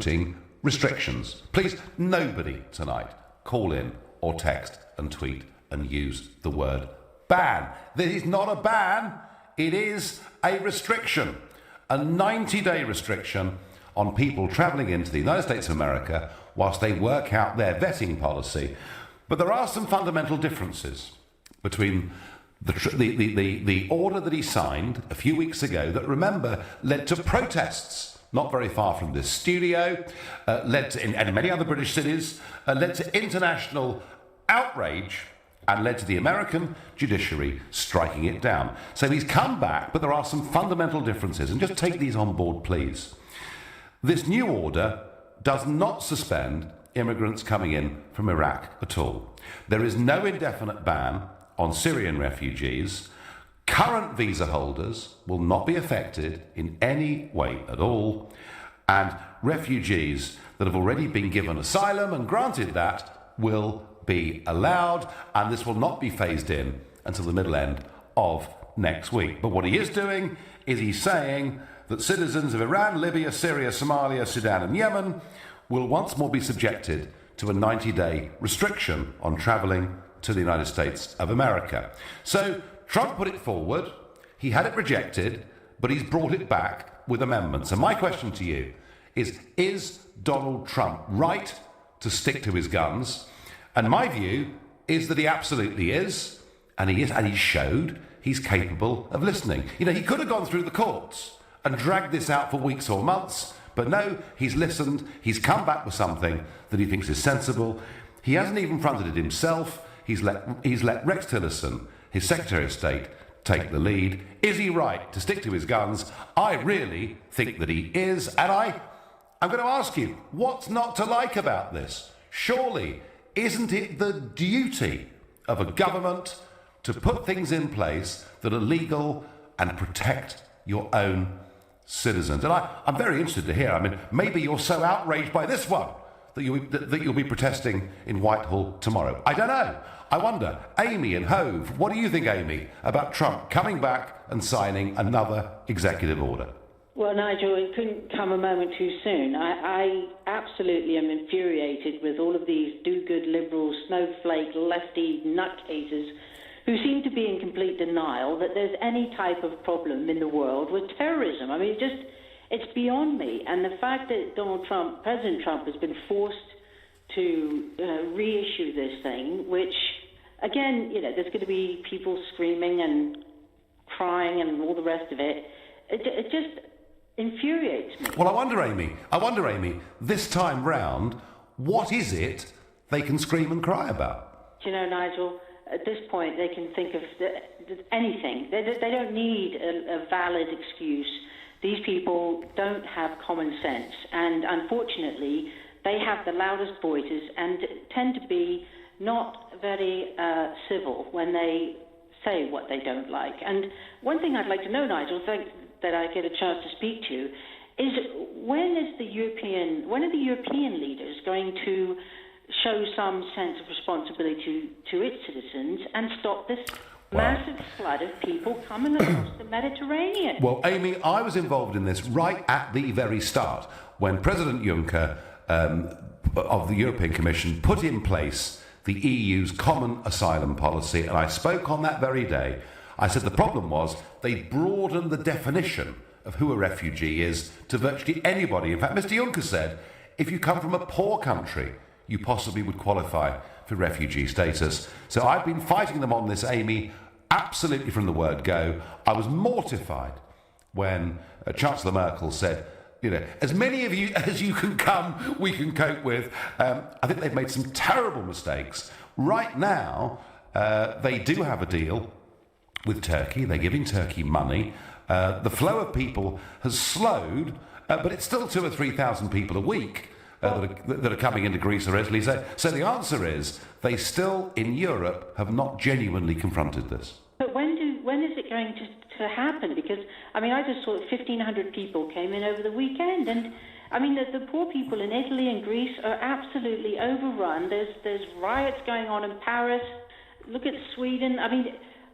putting restrictions. Please, nobody tonight call in or text and tweet and use the word ban. This is not a ban, it is a restriction. A 90-day restriction on people travelling into the United States of America whilst they work out their vetting policy. But there are some fundamental differences between the order that he signed a few weeks ago that, remember, led to protests not very far from this studio, led to, in many other British cities, led to international outrage and led to the American judiciary striking it down. So he's come back, but there are some fundamental differences, and just take these on board, please. This new order does not suspend immigrants coming in from Iraq at all. There is no indefinite ban on Syrian refugees. Current visa holders will not be affected in any way at all, and refugees that have already been given asylum and granted that will be allowed, and this will not be phased in until the middle end of next week. But what he is doing is he's saying that citizens of Iran, Libya, Syria, Somalia, Sudan and Yemen will once more be subjected to a 90-day restriction on travelling to the United States of America. So Trump put it forward, he had it rejected, but he's brought it back with amendments. And my question to you is Donald Trump right to stick to his guns? And my view is that he absolutely is, and he showed he's capable of listening. You know, he could have gone through the courts and dragged this out for weeks or months, but no, he's listened, he's come back with something that he thinks is sensible. He hasn't even fronted it himself. He's let Rex Tillerson, his Secretary of State, take the lead. Is he right to stick to his guns? I really think that he is, and I'm going to ask you, what's not to like about this? Surely, isn't it the duty of a government to put things in place that are legal and protect your own citizens? And I'm very interested to hear. I mean, maybe you're so outraged by this one that you'll be protesting in Whitehall tomorrow. I don't know. I wonder. Amy in Hove, what do you think, Amy, about Trump coming back and signing another executive order? Well, Nigel, it couldn't come a moment too soon. I absolutely am infuriated with all of these do-good liberal, snowflake, lefty nutcases who seem to be in complete denial that there's any type of problem in the world with terrorism. I mean, it's beyond me. And the fact that President Trump has been forced to reissue this thing, which, again, there's going to be people screaming and crying and all the rest of it. It just infuriates me. Well, I wonder, Amy, this time round, what is it they can scream and cry about? Do you know, Nigel, at this point they can think of anything. They don't need a valid excuse. These people don't have common sense, and unfortunately they have the loudest voices and tend to be not very civil when they say what they don't like. And one thing I'd like to know, Nigel, that I get a chance to speak to, is when are the European leaders going to show some sense of responsibility to its citizens and stop this massive flood of people coming across the Mediterranean? Well, Amy, I was involved in this right at the very start when President Juncker of the European Commission put in place the EU's common asylum policy, and I spoke on that very day. I said the problem was they broadened the definition of who a refugee is to virtually anybody. In fact, Mr. Juncker said, if you come from a poor country, you possibly would qualify for refugee status. So I've been fighting them on this, Amy, absolutely from the word go. I was mortified when Chancellor Merkel said, as many of you as you can come, we can cope with. I think they've made some terrible mistakes. Right now, they do have a deal with Turkey. They're giving Turkey money. The flow of people has slowed, but it's still 2,000 or 3,000 people a week that are coming into Greece or Italy. So the answer is they still, in Europe, have not genuinely confronted this. But when is it going to happen? Because, I just saw 1,500 people came in over the weekend, and the poor people in Italy and Greece are absolutely overrun. There's riots going on in Paris. Look at Sweden.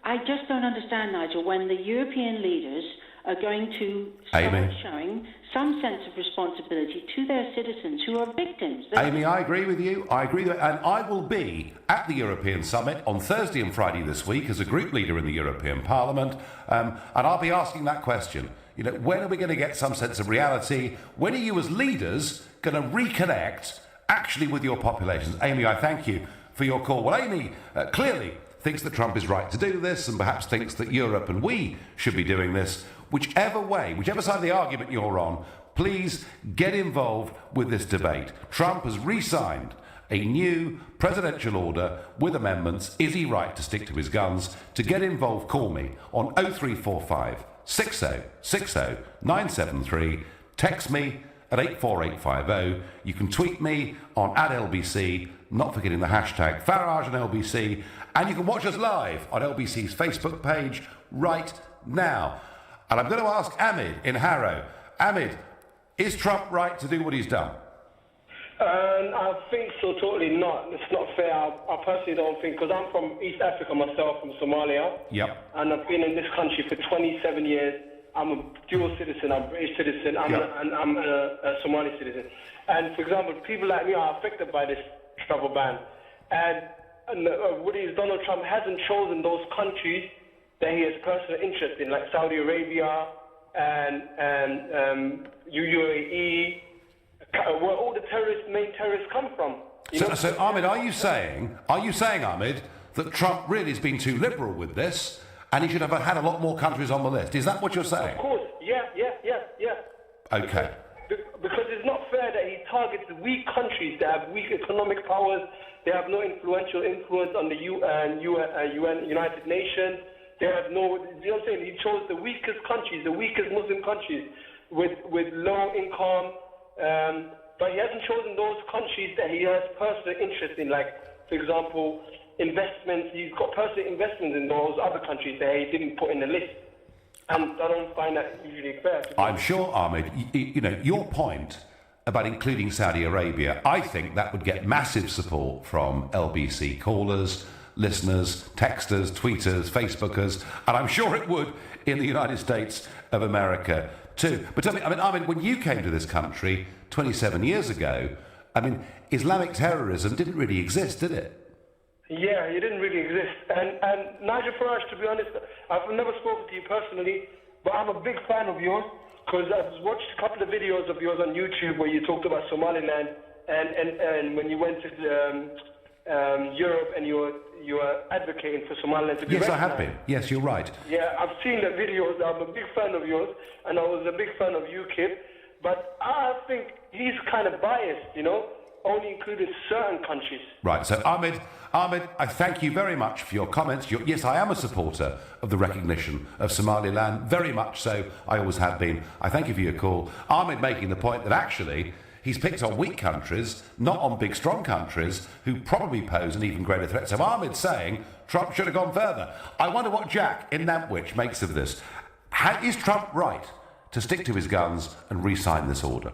I just don't understand, Nigel, when the European leaders are going to start Amy. showing some sense of responsibility to their citizens who are victims. Amy, I agree with you. I agree with you. And I will be at the European Summit on Thursday and Friday this week as a group leader in the European Parliament. And I'll be asking that question. You know, when are we going to get some sense of reality? When are you as leaders going to reconnect actually with your populations? Amy, I thank you for your call. Well, Amy clearly thinks that Trump is right to do this and perhaps thinks that Europe and we should be doing this. Whichever way, whichever side of the argument you're on, please get involved with this debate. Trump has re-signed a new presidential order with amendments. Is he right to stick to his guns? To get involved, call me on 0345 60 60 973. Text me at 84850. You can tweet me on @LBC, not forgetting the hashtag Farage and LBC. And you can watch us live on LBC's Facebook page right now. And I'm going to ask Ahmed in Harrow. Ahmed, is Trump right to do what he's done? I think so, totally not. It's not fair. I personally don't think, because I'm from East Africa myself, from Somalia. Yep. And I've been in this country for 27 years. I'm a dual citizen, I'm a British citizen, I'm a Somali citizen. And, for example, people like me are affected by this travel ban. And what is Donald Trump hasn't chosen those countries that he has personal interest in, like Saudi Arabia and UAE, where all the main terrorists come from. So, Ahmed, are you saying, Ahmed, that Trump really has been too liberal with this, and he should have had a lot more countries on the list? Is that what you're saying? Of course, yeah. Okay. Because it's not fair that he targets weak countries that have weak economic powers. They have no influence on the UN, United Nations. They have no, you know what I'm saying? He chose the weakest countries, the weakest Muslim countries with low income. But he hasn't chosen those countries that he has personal interest in, like, for example, investments. He's got personal investments in those other countries that he didn't put in the list. And I don't find that usually fair. I'm sure, Ahmed, you know, your point about including Saudi Arabia, I think that would get massive support from LBC callers, listeners, texters, tweeters, Facebookers, and I'm sure it would in the United States of America too. But tell me, Ahmed, when you came to this country 27 years ago, Islamic terrorism didn't really exist, did it? Yeah, it didn't really exist. And Nigel Farage, to be honest, I've never spoken to you personally, but I'm a big fan of yours, because I've watched a couple of videos of yours on YouTube where you talked about Somaliland and when you went to Europe and you were advocating for Somaliland to be recognized. Yes, I have been. Yes, you're right. Yeah, I've seen the videos. I'm a big fan of yours, and I was a big fan of UKIP. But I think he's kind of biased, you know, only including certain countries. Right, so Ahmed, I thank you very much for your comments. Yes, I am a supporter of the recognition of Somaliland, very much so. I always have been. I thank you for your call. Ahmed making the point that actually he's picked on weak countries, not on big, strong countries who probably pose an even greater threat. So Ahmed's saying Trump should have gone further. I wonder what Jack in Nantwich makes of this. Is Trump right to stick to his guns and re-sign this order?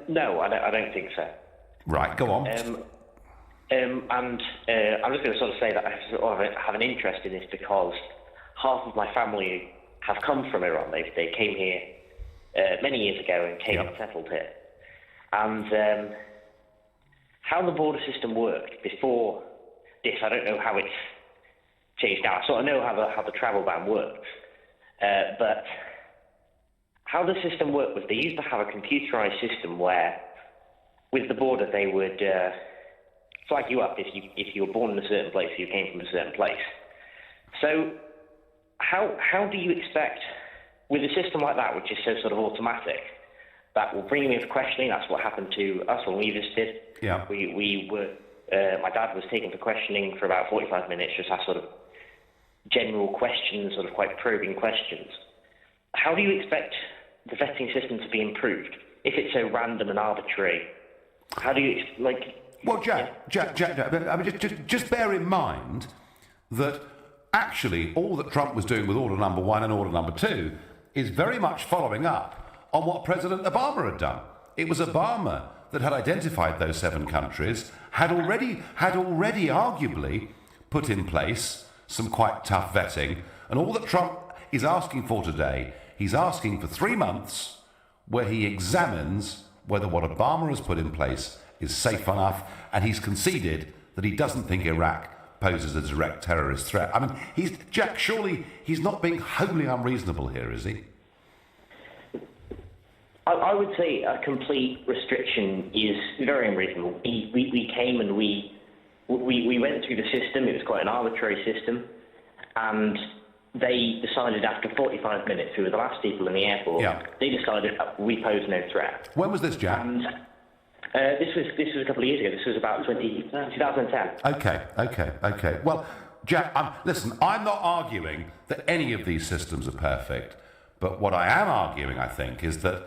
No, I don't think so. Right, go on. And I'm just going to sort of say that I have an interest in this because half of my family have come from Iran. They came here many years ago and came and settled here. And how the border system worked before this, I don't know how it's changed now. I sort of know how the travel ban works. But how the system worked was they used to have a computerized system where, with the border, they would flag you up if you were born in a certain place, if you came from a certain place. So how do you expect, with a system like that, which is so sort of automatic, that will bring you in for questioning? That's what happened to us when we visited. Yeah. We were, my dad was taken for questioning for about 45 minutes, just asked sort of general questions, sort of quite probing questions. How do you expect the vetting system to be improved if it's so random and arbitrary? How do you, like... Well, Jack, just bear in mind that actually all that Trump was doing with Order Number 1 and Order Number 2 is very much following up on what President Obama had done. It was Obama that had identified those 7 countries, had already arguably put in place some quite tough vetting, and all that Trump... he's asking for today, he's asking for 3 months where he examines whether what Obama has put in place is safe enough, and he's conceded that he doesn't think Iraq poses a direct terrorist threat. I mean, Jack, surely he's not being wholly unreasonable here, is he? I would say a complete restriction is very unreasonable. We came and we went through the system. It was quite an arbitrary system, and they decided after 45 minutes, we were the last people in the airport, they decided we pose no threat. When was this, Jack? And this was a couple of years ago. This was about 2010. Okay. Well, Jack, listen, I'm not arguing that any of these systems are perfect, but what I am arguing, I think, is that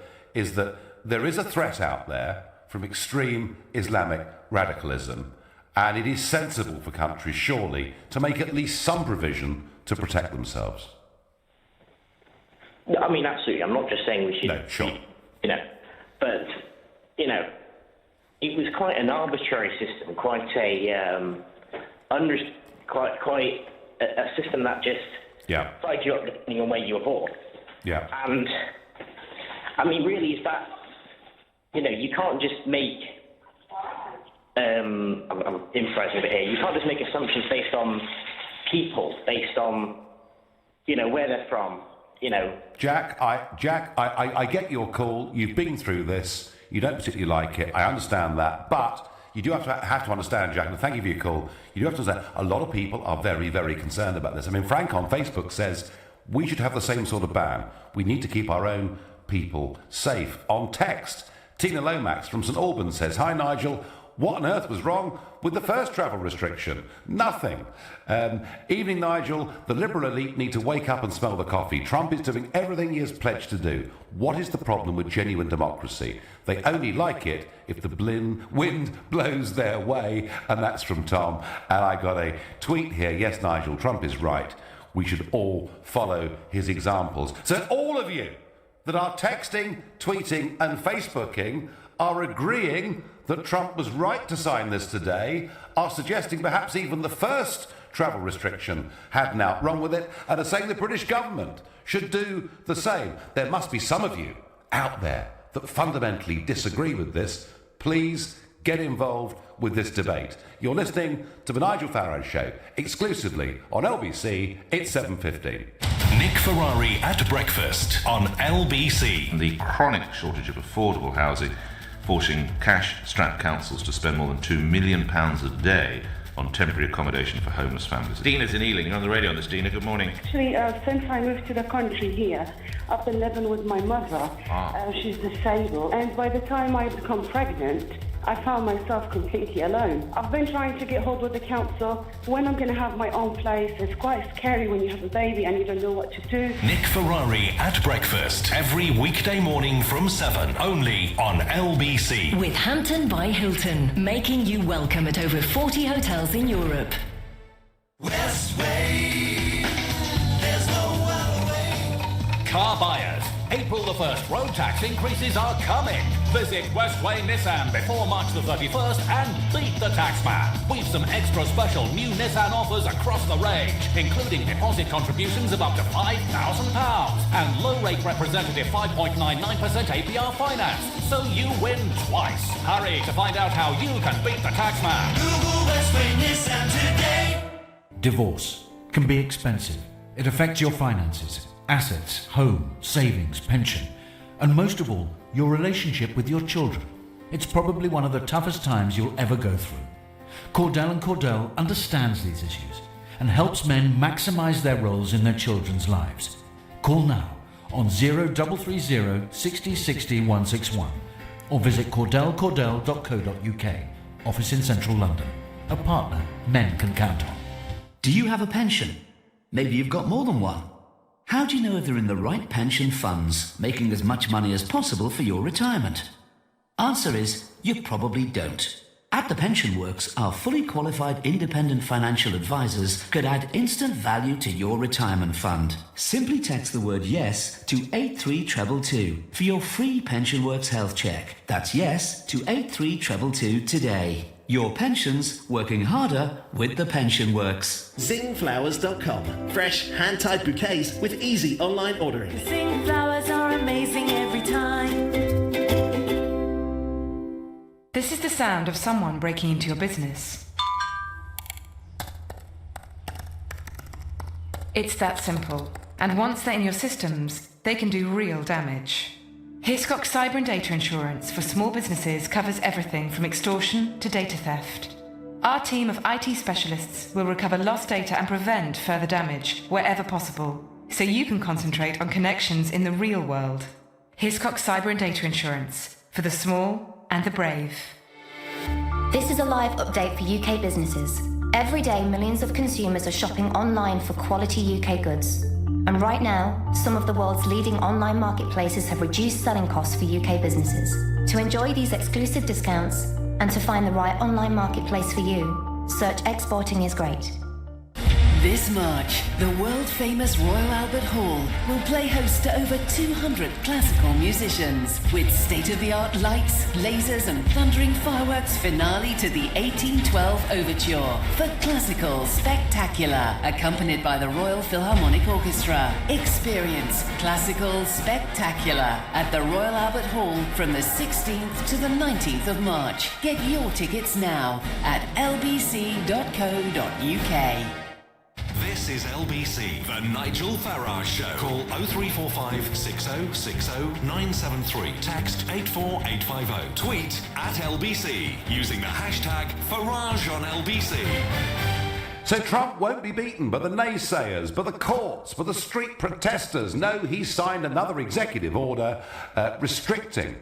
there is a threat out there from extreme Islamic radicalism, and it is sensible for countries, surely, to make at least some provision to protect themselves. I mean, absolutely. I'm not just saying we should. No, sure. But it was quite an arbitrary system, quite a system that just tied you up depending on where you were born. Yeah. And I mean, really, is that you can't just make. I'm improvising a bit here. You can't just make assumptions based on people, based on where they're from. Jack, I get your call. You've been through this. You don't particularly like it. I understand that, but you do have to understand, Jack. And thank you for your call. You do have to understand. A lot of people are very, very concerned about this. I mean, Frank on Facebook says we should have the same sort of ban. We need to keep our own people safe. On text, Tina Lomax from St Albans says, "Hi Nigel. What on earth was wrong with the first travel restriction? Nothing. Evening, Nigel. The Liberal elite need to wake up and smell the coffee. Trump is doing everything he has pledged to do. What is the problem with genuine democracy? They only like it if the wind blows their way." And that's from Tom. And I got a tweet here. Yes, Nigel, Trump is right. We should all follow his examples. So all of you that are texting, tweeting and Facebooking are agreeing that Trump was right to sign this today, are suggesting perhaps even the first travel restriction had an out wrong with it, and are saying the British government should do the same. There must be some of you out there that fundamentally disagree with this. Please get involved with this debate. You're listening to the Nigel Farage Show, exclusively on LBC. It's 7:15. Nick Ferrari at breakfast on LBC. The chronic shortage of affordable housing forcing cash-strapped councils to spend more than £2 million a day on temporary accommodation for homeless families. Dina's in Ealing. You're on the radio on this, Dina. Good morning. Actually, since I moved to the country here, I've been living with my mother. She's disabled. And by the time I become pregnant, I found myself completely alone. I've been trying to get hold of the council. When I'm going to have my own place, it's quite scary when you have a baby and you don't know what to do. Nick Ferrari at breakfast, every weekday morning from 7, only on LBC. With Hampton by Hilton, making you welcome at over 40 hotels in Europe. Westway, there's no other way. Car buyers, April the 1st road tax increases are coming. Visit Westway Nissan before March the 31st and beat the taxman. We've some extra special new Nissan offers across the range, including deposit contributions of up to £5,000 and low-rate representative 5.99% APR finance. So you win twice. Hurry to find out how you can beat the taxman. Google Westway Nissan today. Divorce can be expensive. It affects your finances, assets, home, savings, pension, and most of all, your relationship with your children. It's probably one of the toughest times you'll ever go through. Cordell & Cordell understands these issues and helps men maximize their roles in their children's lives. Call now on 0330 60 60 161 or visit cordellcordell.co.uk. Office in central London. A partner men can count on. Do you have a pension? Maybe you've got more than one. How do you know if they're in the right pension funds, making as much money as possible for your retirement? Answer is, you probably don't. At The Pension Works, our fully qualified independent financial advisors could add instant value to your retirement fund. Simply text the word YES to 83222 for your free Pension Works health check. That's YES to 83222 today. Your pensions working harder with the Pension Works. Zingflowers.com. Fresh, hand-tied bouquets with easy online ordering. Zing flowers are amazing every time. This is the sound of someone breaking into your business. It's that simple. And once they're in your systems, they can do real damage. Hiscox Cyber and Data Insurance for small businesses covers everything from extortion to data theft. Our team of IT specialists will recover lost data and prevent further damage wherever possible, so you can concentrate on connections in the real world. Hiscox Cyber and Data Insurance for the small and the brave. This is a live update for UK businesses. Every day, millions of consumers are shopping online for quality UK goods. And right now, some of the world's leading online marketplaces have reduced selling costs for UK businesses. To enjoy these exclusive discounts and to find the right online marketplace for you, search Exporting is Great. This March, the world-famous Royal Albert Hall will play host to over 200 classical musicians with state-of-the-art lights, lasers and thundering fireworks finale to the 1812 Overture for Classical Spectacular, accompanied by the Royal Philharmonic Orchestra. Experience Classical Spectacular at the Royal Albert Hall from the 16th to the 19th of March. Get your tickets now at lbc.co.uk. This is LBC, the Nigel Farage Show. Call 0345 6060 973. Text 84850. Tweet at LBC using the hashtag Farage on LBC. So Trump won't be beaten by the naysayers, by the courts, by the street protesters. No, he signed another executive order restricting,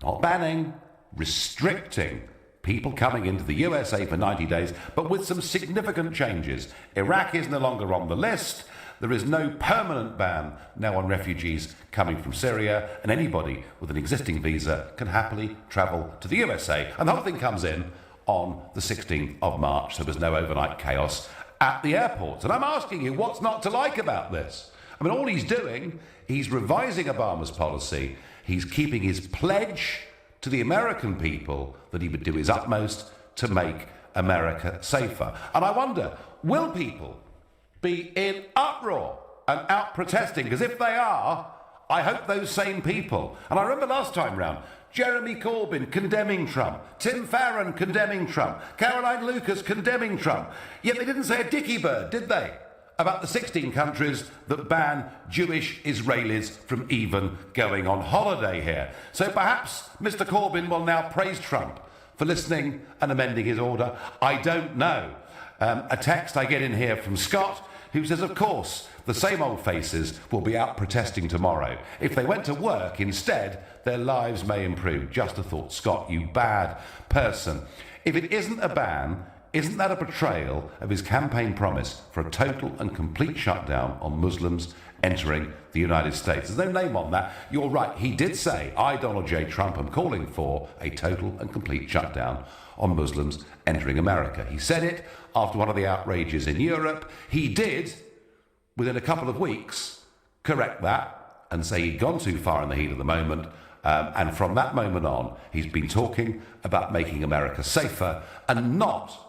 not banning, restricting people coming into the USA for 90 days, but with some significant changes. Iraq is no longer on the list. There is no permanent ban now on refugees coming from Syria, and anybody with an existing visa can happily travel to the USA. And the whole thing comes in on the 16th of March, so there's no overnight chaos at the airports. And I'm asking you, what's not to like about this? I mean, all he's doing, he's revising Obama's policy. He's keeping his pledge to the American people that he would do his utmost to make America safer. And I wonder, will people be in uproar and out protesting? Because if they are, I hope those same people. And I remember last time round, Jeremy Corbyn condemning Trump, Tim Farron condemning Trump, Caroline Lucas condemning Trump. Yet they didn't say a dicky bird, did they, about the 16 countries that ban Jewish Israelis from even going on holiday here. So perhaps Mr. Corbyn will now praise Trump for listening and amending his order. I don't know. A text I get in here from Scott, who says, of course, the same old faces will be out protesting tomorrow. If they went to work instead, their lives may improve. Just a thought. Scott, you bad person. If it isn't a ban, isn't that a betrayal of his campaign promise for a total and complete shutdown on Muslims entering the United States? There's no name on that. You're right. He did say, I, Donald J. Trump, am calling for a total and complete shutdown on Muslims entering America. He said it after one of the outrages in Europe. He did, within a couple of weeks, correct that and say he'd gone too far in the heat of the moment. And from that moment on, he's been talking about making America safer and not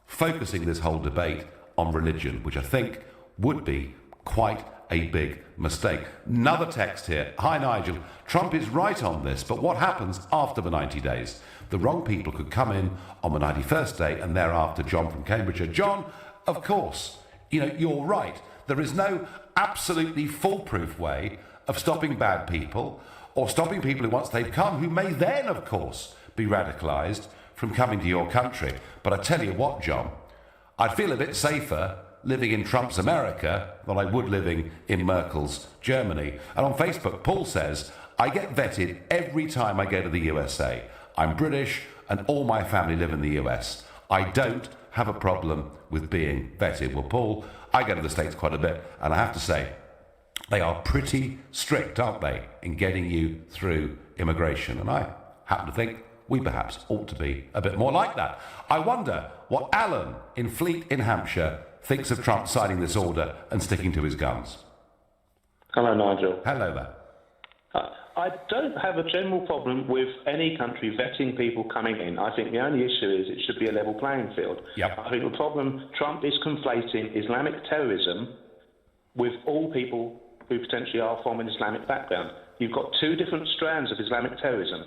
focusing this whole debate on religion, which I think would be quite a big mistake. Another text here. Hi, Nigel. Trump is right on this, but what happens after the 90 days? The wrong people could come in on the 91st day and thereafter. John from Cambridgeshire. John, of course, you're right. There is no absolutely foolproof way of stopping bad people or stopping people who, once they've come, who may then, of course, be radicalised from coming to your country. But I tell you what, John, I'd feel a bit safer living in Trump's America than I would living in Merkel's Germany. And on Facebook, Paul says, I get vetted every time I go to the USA. I'm British and all my family live in the US. I don't have a problem with being vetted. Well, Paul, I go to the States quite a bit, and I have to say, they are pretty strict, aren't they, in getting you through immigration. And I happen to think we perhaps ought to be a bit more like that. I wonder what Alan in Fleet in Hampshire thinks of Trump signing this order and sticking to his guns. Hello, Nigel. Hello there. I don't have a general problem with any country vetting people coming in. I think the only issue is it should be a level playing field. Yep. I think the problem, Trump is conflating Islamic terrorism with all people who potentially are from an Islamic background. You've got two different strands of Islamic terrorism.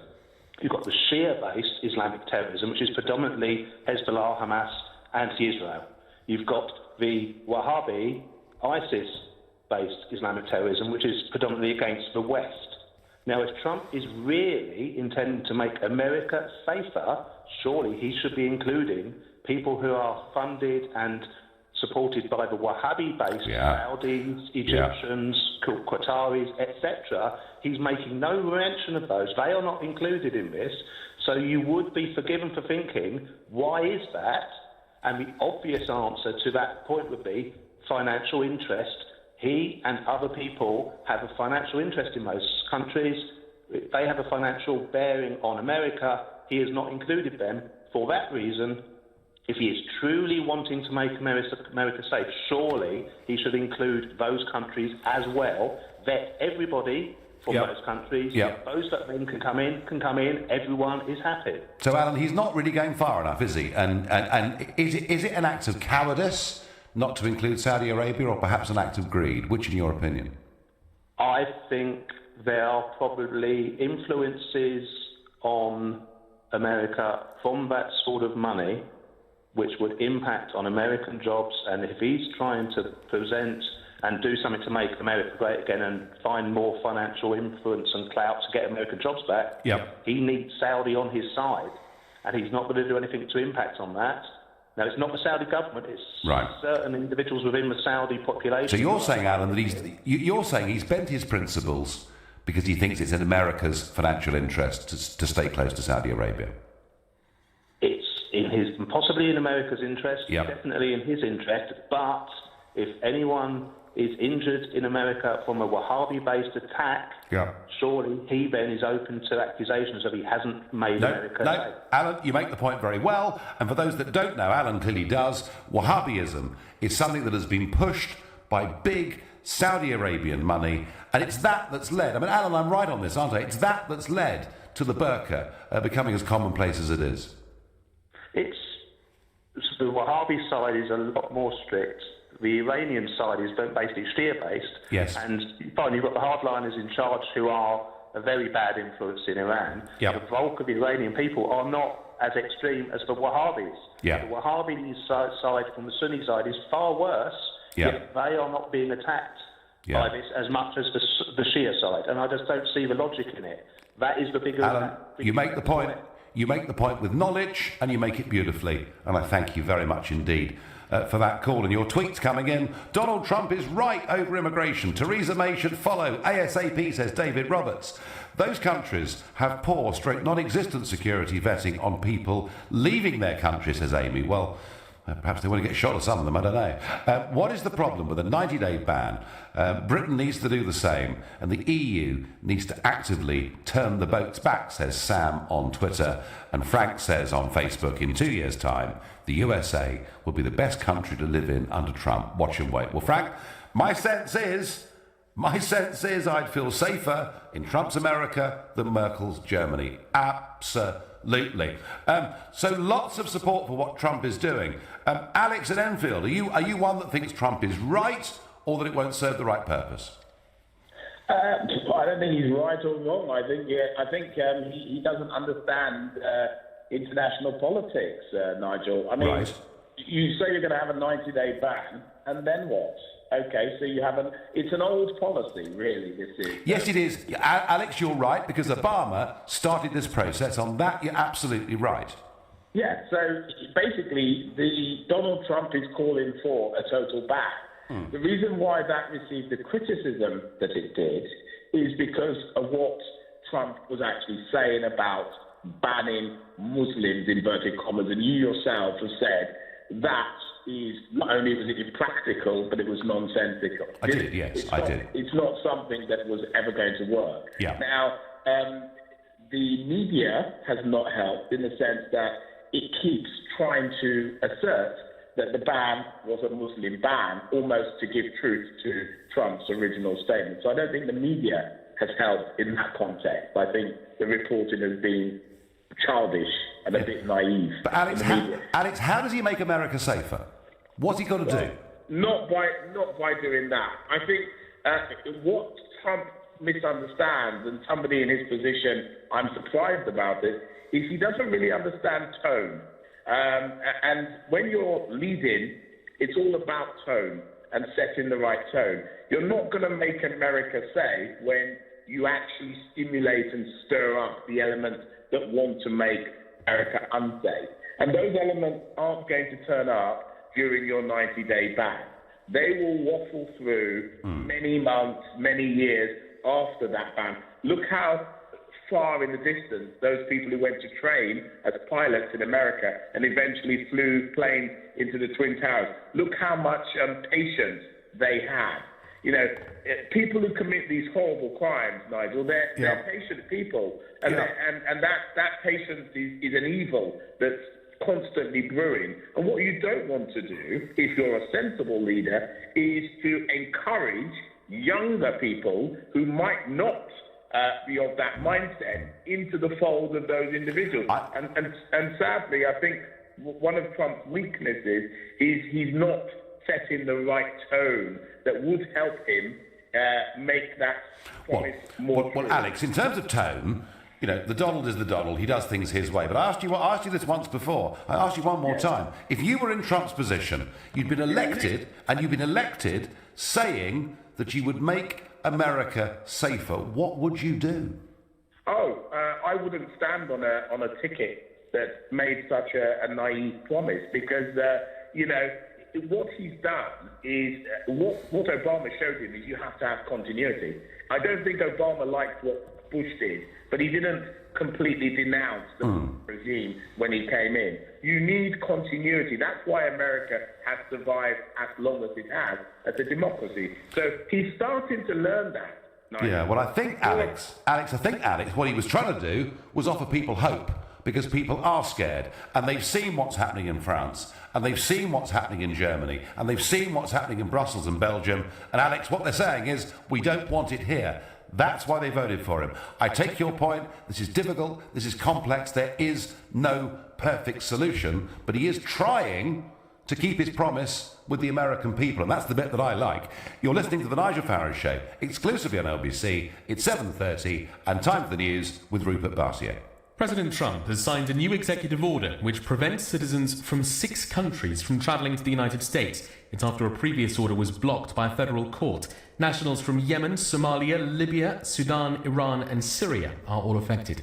You've got the Shia-based Islamic terrorism, which is predominantly Hezbollah, Hamas, anti-Israel. You've got the Wahhabi, ISIS-based Islamic terrorism, which is predominantly against the West. Now, if Trump is really intending to make America safer, surely he should be including people who are funded and supported by the Wahhabi-based Saudis, Egyptians, Qataris, etc. He's making no mention of those. They are not included in this. So you would be forgiven for thinking, why is that? And the obvious answer to that point would be financial interest. He and other people have a financial interest in those countries. They have a financial bearing on America. He has not included them. For that reason, if he is truly wanting to make America safe, surely he should include those countries as well. Vet everybody from those countries. Those that then can come in. Everyone is happy. So, Alan, he's not really going far enough, is he? And is it an act of cowardice not to include Saudi Arabia, or perhaps an act of greed? Which, in your opinion? I think there are probably influences on America from that sort of money which would impact on American jobs, and if he's trying to present and do something to make America great again and find more financial influence and clout to get American jobs back, he needs Saudi on his side, and he's not going to do anything to impact on that. Now, it's not the Saudi government, it's certain individuals within the Saudi population. So you're saying, Alan, that you're saying he's bent his principles because he thinks it's in America's financial interest to stay close to Saudi Arabia? It's possibly in America's interest, definitely in his interest, but if anyone is injured in America from a Wahhabi-based attack, surely he then is open to accusations that he hasn't made America safe. Alan, you make the point very well, and for those that don't know, Alan clearly does, Wahhabism is something that has been pushed by big Saudi Arabian money, and it's that that's led, I mean, Alan, I'm right on this, aren't I? It's that that's led to the burqa becoming as commonplace as it is. The Wahhabi side is a lot more strict. The Iranian side is basically Shia-based. Yes. And finally, you've got the hardliners in charge who are a very bad influence in Iran. The bulk of the Iranian people are not as extreme as the Wahhabis. The Wahhabi side from the Sunni side is far worse, yet they are not being attacked by this as much as the Shia side. And I just don't see the logic in it. That is the bigger... Alan, you make the point. You make the point with knowledge, and you make it beautifully. And I thank you very much indeed for that call. And your tweets coming in. Donald Trump is right over immigration. Theresa May should follow ASAP, says David Roberts. Those countries have poor, non-existent security vetting on people leaving their country, says Amy. Well, perhaps they want to get shot or some of them, I don't know. What is the problem with a 90-day ban? Britain needs to do the same, and the EU needs to actively turn the boats back, says Sam on Twitter. And Frank says on Facebook, in 2 years' time, the USA will be the best country to live in under Trump. Watch and wait. Well, Frank, my sense is I'd feel safer in Trump's America than Merkel's Germany. Absolutely. So lots of support for what Trump is doing. Alex at Enfield, are you one that thinks Trump is right, or that it won't serve the right purpose? I don't think he's right or wrong. I think he doesn't understand international politics, Nigel. I mean, you say you're going to have a 90-day ban, and then what? Okay, so you have it's an old policy, really, this is. Yes, it is. Alex, you're right, because Obama started this process. On that, you're absolutely right. Yeah, so basically, Donald Trump is calling for a total ban. The reason why that received the criticism that it did is because of what Trump was actually saying about banning Muslims, inverted commas, and you yourself have said that is not only was it impractical, but it was nonsensical. I did, yes, I did. It's not something that was ever going to work. Yeah. Now, the media has not helped in the sense that it keeps trying to assert that the ban was a Muslim ban, almost to give truth to Trump's original statement. So I don't think the media has helped in that context. I think the reporting has been childish and a bit naive. But Alex, how does he make America safer? What's he got to do? Not by doing that. I think what Trump misunderstands, and somebody in his position, I'm surprised about it, is he doesn't really understand tone. And when you're leading, it's all about tone and setting the right tone. You're not going to make America safe when you actually stimulate and stir up the elements that want to make America unsafe. And those elements aren't going to turn up during your 90-day ban. They will waffle through many months, many years after that ban. Look how far in the distance those people who went to train as pilots in America and eventually flew planes into the Twin Towers. Look how much patience they had. You know, people who commit these horrible crimes, Nigel, they're patient people. And, and that patience is an evil that's constantly brewing. And what you don't want to do, if you're a sensible leader, is to encourage younger people who might not be of that mindset into the fold of those individuals. And sadly, I think one of Trump's weaknesses is he's not setting the right tone that would help him make that promise more true. Well, Alex, in terms of tone, you know, the Donald is the Donald. He does things his way. But I asked you this once before. I asked you one more time. If you were in Trump's position, you'd been elected, and you've been elected saying that you would make America safer, what would you do? I wouldn't stand on a ticket that made such a naive promise, because, you know, what he's done is, what Obama showed him is you have to have continuity. I don't think Obama liked what Bush did, but he didn't completely denounce the regime when he came in. You need continuity. That's why America has survived as long as it has as a democracy. So he's starting to learn that. Yeah, well, I think, Alex, what he was trying to do was offer people hope, because people are scared, and they've seen what's happening in France, and they've seen what's happening in Germany, and they've seen what's happening in Brussels and Belgium, and Alex, what they're saying is, we don't want it here. That's why they voted for him. I take your point. This is difficult. This is complex. There is no perfect solution, but he is trying to keep his promise with the American people, and that's the bit that I like. You're listening to The Nigel Farage Show, exclusively on LBC. It's 7:30, and time for the news with Rupert Bartier. President Trump has signed a new executive order which prevents citizens from 6 countries from travelling to the United States. It's after a previous order was blocked by a federal court. Nationals from Yemen, Somalia, Libya, Sudan, Iran and Syria are all affected.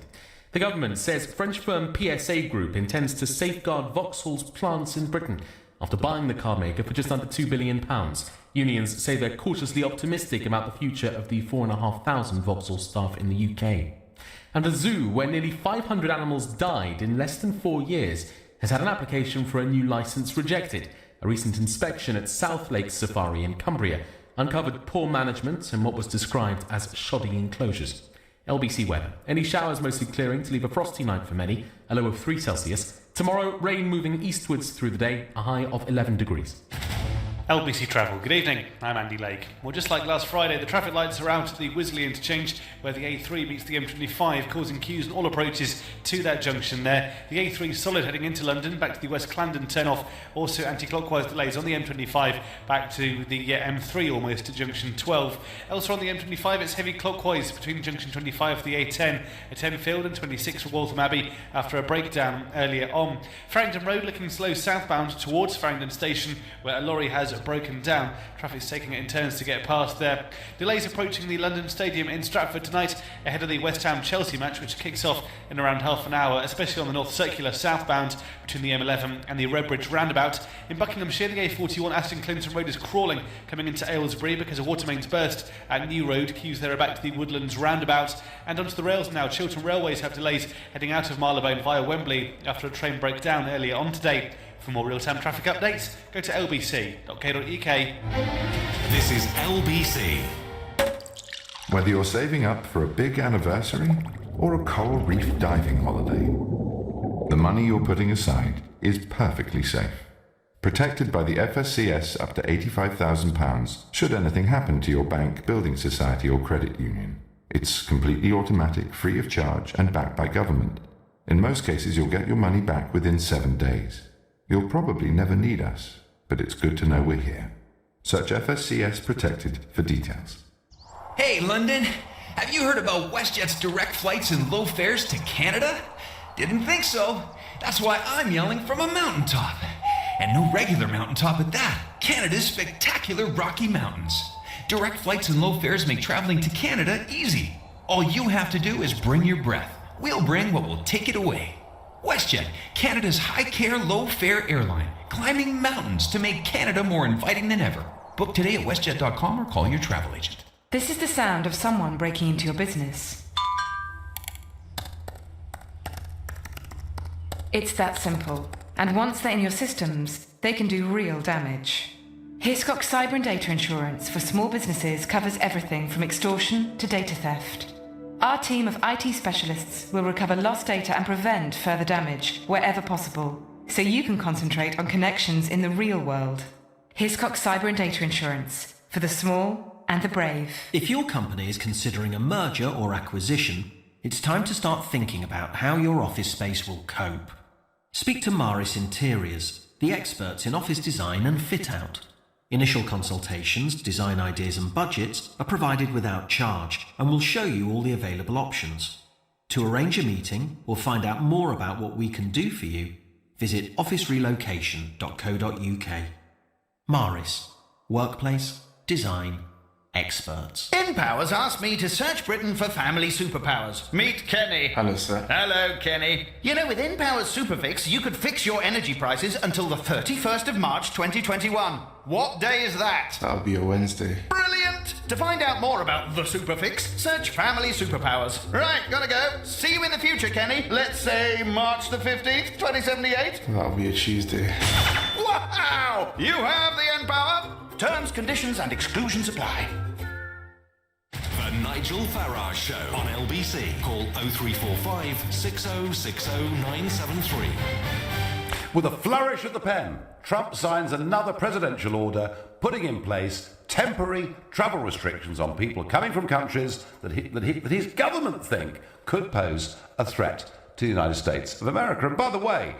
The government says French firm PSA Group intends to safeguard Vauxhall's plants in Britain after buying the car maker for just under £2 billion. Unions say they're cautiously optimistic about the future of the 4,500 Vauxhall staff in the UK. And a zoo where nearly 500 animals died in less than 4 years has had an application for a new licence rejected. A recent inspection at South Lakes Safari in Cumbria uncovered poor management and what was described as shoddy enclosures. LBC weather. Any showers mostly clearing to leave a frosty night for many, a low of 3 Celsius. Tomorrow, rain moving eastwards through the day, a high of 11 degrees. LBC Travel. Good evening, I'm Andy Lake. Well, just like last Friday, the traffic lights are out at the Wisley interchange where the A3 meets the M25, causing queues on all approaches to that junction there. The A3 solid heading into London, back to the West Clarendon turn-off. Also anti-clockwise delays on the M25, back to the M3 almost to junction 12. Elsewhere on the M25, it's heavy clockwise between junction 25 for the A10 at Enfield and 26 for Waltham Abbey after a breakdown earlier on. Farringdon Road looking slow southbound towards Farringdon Station, where a lorry has broken down. Traffic's taking it in turns to get past there. Delays approaching the London Stadium in Stratford tonight ahead of the West Ham-Chelsea match, which kicks off in around half an hour, especially on the North Circular southbound between the M11 and the Redbridge roundabout. In Buckinghamshire, the A41 Aston Clinton Road is crawling coming into Aylesbury because a water mains burst at New Road. Queues there are back to the Woodlands roundabout. And onto the rails now. Chiltern Railways have delays heading out of Marylebone via Wembley after a train broke down earlier on today. For more real-time traffic updates, go to lbc.co.uk. This is LBC. Whether you're saving up for a big anniversary or a coral reef diving holiday, the money you're putting aside is perfectly safe. Protected by the FSCS up to £85,000 should anything happen to your bank, building society or credit union. It's completely automatic, free of charge, and backed by government. In most cases, you'll get your money back within 7 days. You'll probably never need us, but it's good to know we're here. Search FSCS Protected for details. Hey, London! Have you heard about WestJet's direct flights and low fares to Canada? Didn't think so. That's why I'm yelling from a mountaintop. And no regular mountaintop at that. Canada's spectacular Rocky Mountains. Direct flights and low fares make traveling to Canada easy. All you have to do is bring your breath. We'll bring what will take it away. WestJet, Canada's high-care, low-fare airline, climbing mountains to make Canada more inviting than ever. Book today at westjet.com or call your travel agent. This is the sound of someone breaking into your business. It's that simple. And once they're in your systems, they can do real damage. Hiscox Cyber and Data Insurance for small businesses covers everything from extortion to data theft. Our team of IT specialists will recover lost data and prevent further damage wherever possible, so you can concentrate on connections in the real world. Hiscox Cyber and Data Insurance for the small and the brave. If your company is considering a merger or acquisition, it's time to start thinking about how your office space will cope. Speak to Maris Interiors, the experts in office design and fit-out. Initial consultations, design ideas and budgets are provided without charge and will show you all the available options. To arrange a meeting or find out more about what we can do for you, visit officerelocation.co.uk. Maris, workplace, design, experts. InPower's asked me to search Britain for family superpowers. Meet Kenny. Hello, sir. Hello, Kenny. You know, with InPower's Superfix, you could fix your energy prices until the 31st of March 2021. What day is that? That'll be a Wednesday. Brilliant! To find out more about the Superfix, search family superpowers. Right, gotta go. See you in the future, Kenny. Let's say March the 15th, 2078. That'll be a Tuesday. Wow! You have the InPower. Terms, conditions, and exclusions apply. The Nigel Farage Show on LBC. Call 0345 6060 973. With a flourish of the pen, Trump signs another presidential order putting in place temporary travel restrictions on people coming from countries that his government think could pose a threat to the United States of America. And by the way,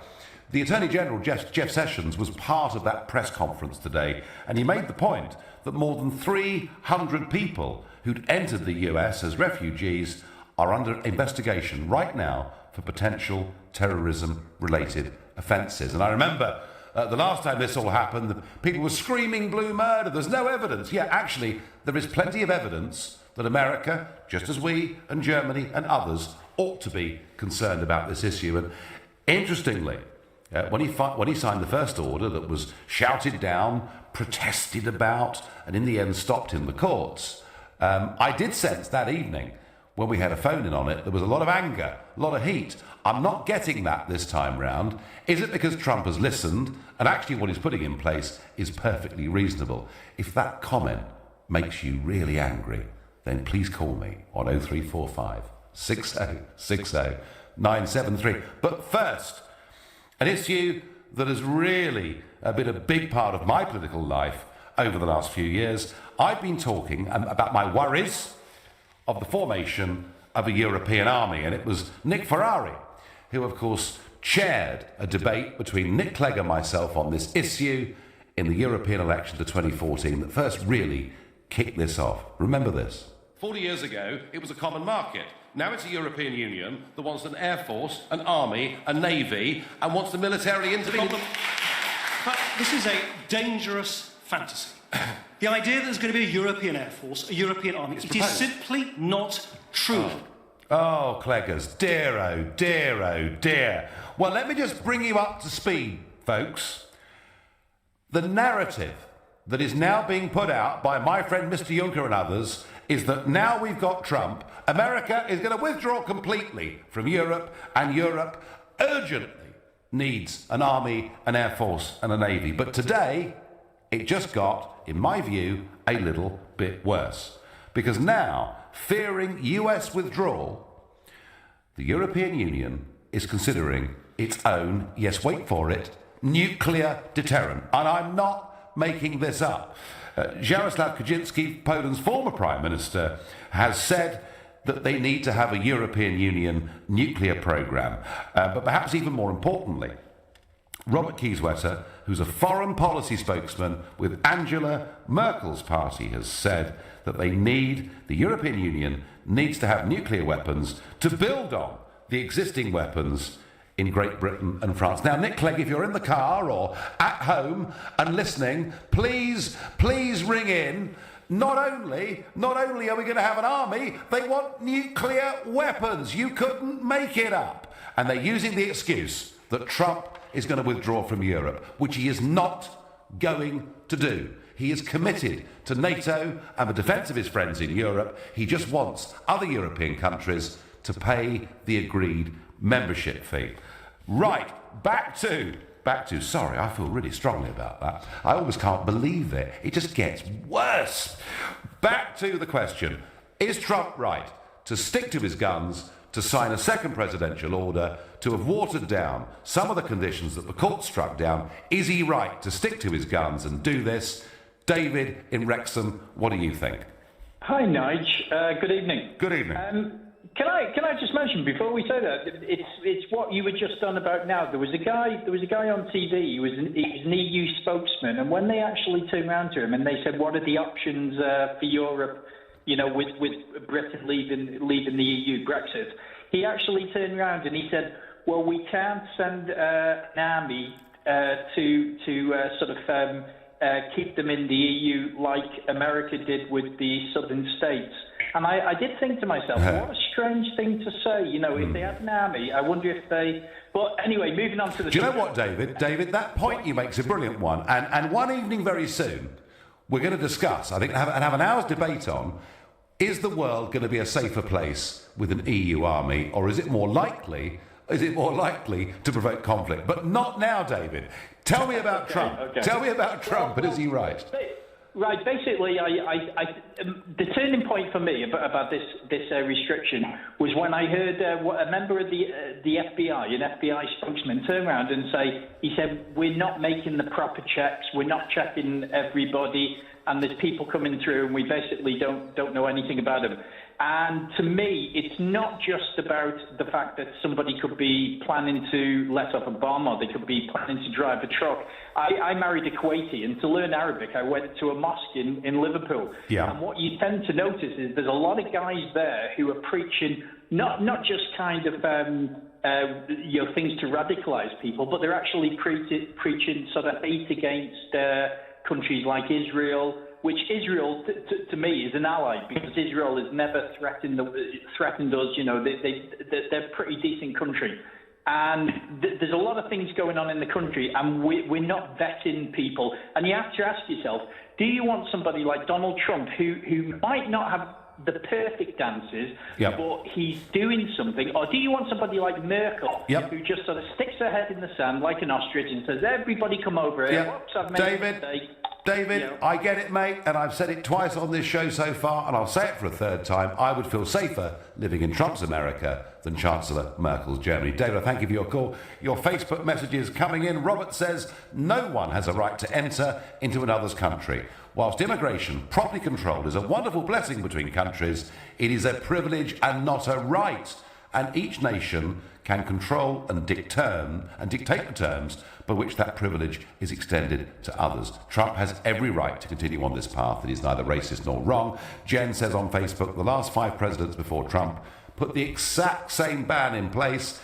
the Attorney General, Jeff Sessions, was part of that press conference today, and he made the point that more than 300 people who'd entered the US as refugees are under investigation right now for potential terrorism-related offences. And I remember the last time this all happened, the people were screaming blue murder. There's no evidence. Yeah, actually, there is plenty of evidence that America, just as we and Germany and others, ought to be concerned about this issue. And interestingly, when he signed the first order that was shouted down, protested about, and in the end stopped in the courts, I did sense that evening, when we had a phone in on it, there was a lot of anger, a lot of heat. I'm not getting that this time round. Is it because Trump has listened and actually what he's putting in place is perfectly reasonable? If that comment makes you really angry, then please call me on 0345 6060 973. But first, an issue that has really been a big part of my political life over the last few years. I've been talking about my worries of the formation of a European army, and it was Nick Ferrari who, of course, chaired a debate between Nick Clegg and myself on this issue in the European election to 2014 that first really kicked this off. Remember this? 40 years ago, it was a common market. Now it's a European Union that wants an air force, an army, a navy, and wants to militarily intervene. But this is a dangerous fantasy. The idea that there's going to be a European air force, a European army, it is simply not true. Oh, Cleggers, dear, oh dear, oh dear. Well, let me just bring you up to speed, folks. The narrative that is now being put out by my friend Mr. Juncker and others is that now we've got Trump, America is going to withdraw completely from Europe, and Europe urgently needs an army, an air force, and a navy. But today, it just got, in my view, a little bit worse. Because now, fearing US withdrawal, the European Union is considering its own, yes, wait for it, nuclear deterrent. And I'm not making this up. Jarosław Kaczynski, Poland's former Prime Minister, has said that they need to have a European Union nuclear programme. But perhaps even more importantly, Robert Kieswetter, who's a foreign policy spokesman with Angela Merkel's party, has said that the European Union needs to have nuclear weapons to build on the existing weapons in Great Britain and France. Now, Nick Clegg, if you're in the car or at home and listening, please ring in. Not only are we going to have an army, they want nuclear weapons. You couldn't make it up. And they're using the excuse that Trump is going to withdraw from Europe, which he is not going to do. He is committed to NATO and the defence of his friends in Europe. He just wants other European countries to pay the agreed membership fee. Right, back to, sorry, I feel really strongly about that. I almost can't believe it. It just gets worse. Back to the question, is Trump right to stick to his guns, to sign a second presidential order, to have watered down some of the conditions that the court struck down? Is he right to stick to his guns and do this? David in Wrexham, what do you think? Hi, Nige. Good evening. Good evening. Can I just mention before we say that it's what you were just on about now. There was a guy on TV. He was an EU spokesman, and when they actually turned around to him and they said, "What are the options for Europe?" You know, with Britain leaving the EU, Brexit, he actually turned around and he said, "Well, we can't send an army to sort of keep them in the EU like America did with the southern states." And I did think to myself, what a strange thing to say. You know, if they had an army, I wonder if they... But anyway, moving on to the... Do you know what, David? David, that point you make is a brilliant one. And one evening very soon, we're going to discuss, I think, and have an hour's debate on, is the world going to be a safer place with an EU army, or is it more likely to provoke conflict? But not now, David. Tell me about Trump. Okay. Tell me about Trump, but is he right? Right. Basically, the turning point for me about this restriction was when I heard a member of the FBI, an FBI spokesman, turn around and he said, "We're not making the proper checks. We're not checking everybody, and there's people coming through, and we basically don't know anything about them." And to me, it's not just about the fact that somebody could be planning to let off a bomb or they could be planning to drive a truck. I married a Kuwaiti, and to learn Arabic, I went to a mosque in Liverpool. Yeah. And what you tend to notice is there's a lot of guys there who are preaching not just kind of things to radicalise people, but they're actually preaching sort of hate against countries like Israel, which Israel, to me, is an ally, because Israel has never threatened us. You know, they're a pretty decent country. And there's a lot of things going on in the country, and we're not vetting people. And you have to ask yourself, do you want somebody like Donald Trump, who might not have the perfect answers, but he's doing something? Or do you want somebody like Merkel, who just sort of sticks her head in the sand like an ostrich and says, "Everybody come over here. Whoops, I've made a mistake." David, I get it, mate, and I've said it twice on this show so far, and I'll say it for a third time. I would feel safer living in Trump's America than Chancellor Merkel's Germany. David, I thank you for your call. Your Facebook messages coming in. Robert says, "No one has a right to enter into another's country. Whilst immigration, properly controlled, is a wonderful blessing between countries, it is a privilege and not a right. And each nation can control and dictate the terms by which that privilege is extended to others. Trump has every right to continue on this path that is neither racist nor wrong." Jen says on Facebook, "The last 5 presidents before Trump put the exact same ban in place,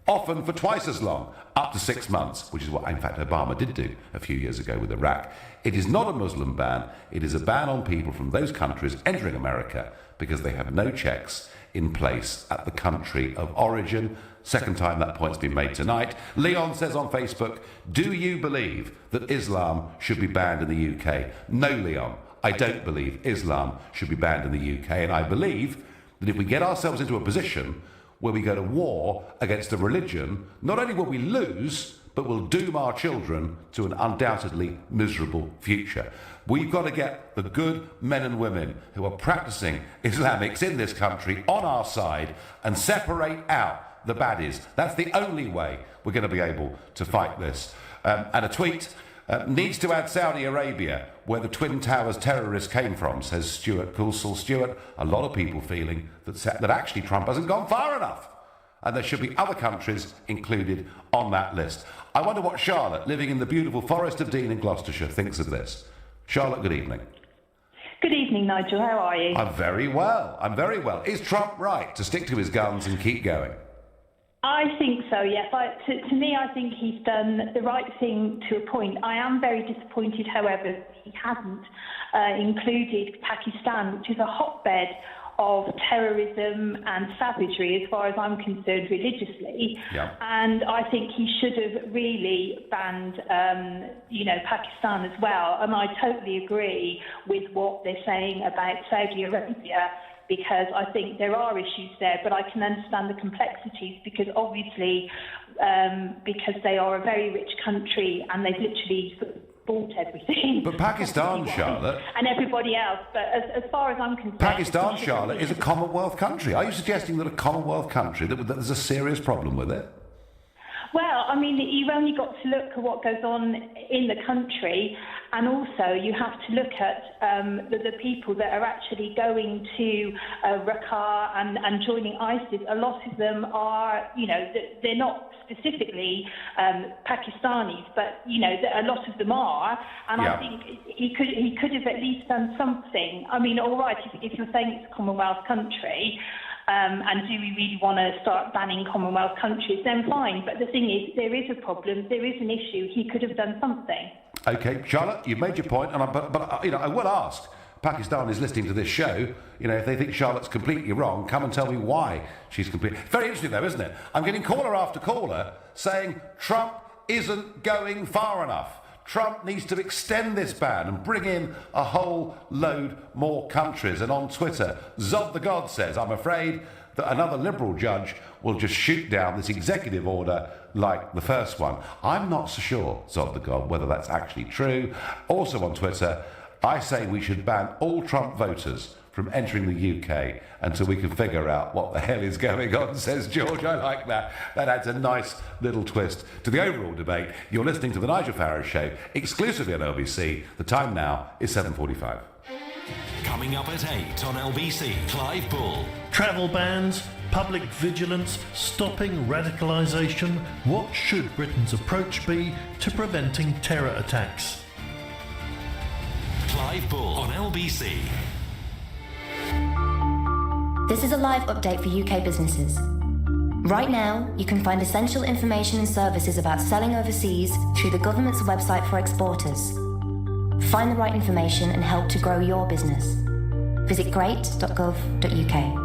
often for twice as long, up to 6 months, which is what, in fact, Obama did do a few years ago with Iraq. It is not a Muslim ban. It is a ban on people from those countries entering America because they have no checks in place at the country of origin." Second time that point's been made tonight. Leon says on Facebook, "Do you believe that Islam should be banned in the UK?" No, Leon, I don't believe Islam should be banned in the UK, and I believe that if we get ourselves into a position where we go to war against a religion, not only will we lose, but will doom our children to an undoubtedly miserable future. We've got to get the good men and women who are practicing Islamics in this country on our side and separate out the baddies. That's the only way we're going to be able to fight this. And a tweet Needs to add Saudi Arabia, where the Twin Towers terrorists came from, says Stuart Coulsall. Stuart, a lot of people feeling that actually Trump hasn't gone far enough. And there should be other countries included on that list. I wonder what Charlotte, living in the beautiful Forest of Dean in Gloucestershire, thinks of this. Charlotte, good evening. Good evening, Nigel. How are you? I'm very well. Is Trump right to stick to his guns and keep going? I think so, yes. To me, I think he's done the right thing to a point. I am very disappointed, however, he hasn't included Pakistan, which is a hotbed of terrorism and savagery, as far as I'm concerned, religiously. Yeah. And I think he should have really banned, Pakistan as well. And I totally agree with what they're saying about Saudi Arabia, because I think there are issues there, but I can understand the complexities because obviously, because they are a very rich country and they've literally bought everything. But Pakistan, Charlotte... And everybody else, but as far as I'm concerned... Pakistan, Charlotte, is a Commonwealth country. Are you suggesting that a Commonwealth country, that there's a serious problem with it? Well, I mean, you've only got to look at what goes on in the country, and also you have to look at the people that are actually going to Raqqa and joining ISIS. A lot of them are, they're not specifically Pakistanis, but, a lot of them are, and Yeah. I think he could have at least done something. I mean, all right, if you're saying it's a Commonwealth country, and do we really want to start banning Commonwealth countries, then fine. But the thing is, there is a problem, there is an issue. He could have done something. OK, Charlotte, you've made your point, and I will ask, Pakistan is listening to this show, if they think Charlotte's completely wrong, come and tell me why she's completely... Very interesting, though, isn't it? I'm getting caller after caller saying Trump isn't going far enough. Trump needs to extend this ban and bring in a whole load more countries. And on Twitter, Zod the God says, I'm afraid that another Liberal judge will just shoot down this executive order like the first one. I'm not so sure, Zod the God, whether that's actually true. Also on Twitter, I say we should ban all Trump voters from entering the UK until we can figure out what the hell is going on, says George. I like that. That adds a nice little twist to the overall debate. You're listening to The Nigel Farage Show, exclusively on LBC. The time now is 7:45. Coming up at 8 on LBC, Clive Bull. Travel bans, public vigilance, stopping radicalisation. What should Britain's approach be to preventing terror attacks? Clive Bull on LBC. This is a live update for UK businesses. Right now, you can find essential information and services about selling overseas through the government's website for exporters. Find the right information and help to grow your business. Visit great.gov.uk.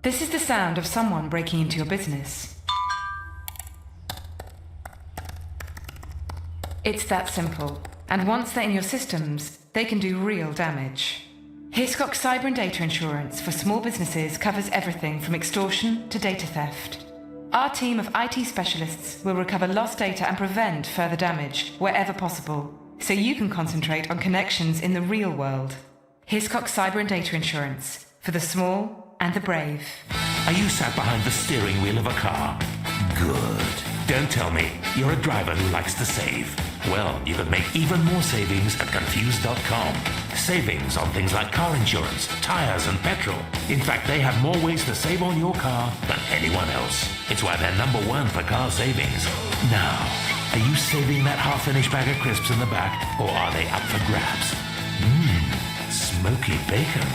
This is the sound of someone breaking into your business. It's that simple. And once they're in your systems, they can do real damage. Hiscox Cyber and Data Insurance for small businesses covers everything from extortion to data theft. Our team of IT specialists will recover lost data and prevent further damage wherever possible, so you can concentrate on connections in the real world. Hiscox Cyber and Data Insurance for the small and the brave. Are you sat behind the steering wheel of a car? Good. Don't tell me you're a driver who likes to save. Well, you could make even more savings at Confused.com. Savings on things like car insurance, tyres and petrol. In fact, they have more ways to save on your car than anyone else. It's why they're #1 for car savings. Now, are you saving that half-finished bag of crisps in the back, or are they up for grabs? Smoky bacon.